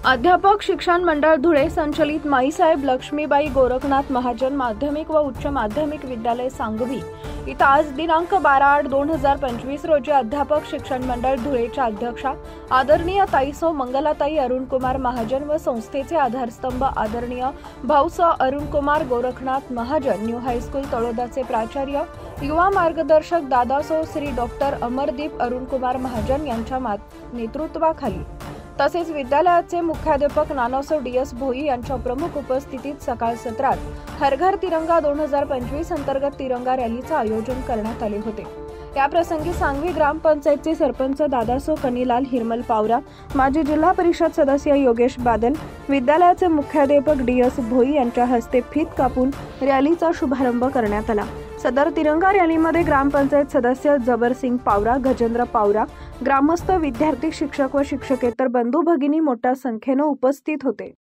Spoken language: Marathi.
अध्यापक शिक्षण मंडळ धुळे संचलित माईसाहेब लक्ष्मीबाई गोरखनाथ महाजन माध्यमिक व उच्च माध्यमिक विद्यालय सांगवी इथं आज दिनांक 12/8/2025 रोजी अध्यापक शिक्षण मंडळ धुळेच्या अध्यक्षा आदरणीय ताईसो मंगलाताई अरुणकुमार महाजन व संस्थेचे आधारस्तंभ आदरणीय भाऊसो अरुणकुमार गोरखनाथ महाजन न्यू हायस्कूल तळोदाचे प्राचार्य युवा मार्गदर्शक दादासो श्री डॉक्टर अमरदीप अरुणकुमार महाजन यांच्या नेतृत्वाखाली तसेच विद्यालयाचे मुख्याध्यापक नानासो डी.एस. भोई यांच्या प्रमुख उपस्थितीत सकाळ सत्रात हर घर तिरंगा 2025 अंतर्गत तिरंगा रॅलीचे आयोजन करण्यात आले होते। या प्रसंगी सांगवी ग्रामपंचायतचे सरपंच दादासो कनीलाल हिरमल पावरा, माजी जिल्हा परिषद सदस्य योगेश बादल, विद्यालयाचे मुख्याध्यापक डी.एस. भोई यांच्या हस्ते फीत कापून रॅलीचा शुभारंभ करण्यात आला। सदर तिरंगा रॅलीमध्ये ग्रामपंचायत सदस्य जबरसिंग पावरा, गजेंद्र पावरा, ग्रामस्थ, विद्यार्थी, शिक्षक व शिक्षकेतर बंधू भगिनी मोठ्या संख्येने उपस्थित होते।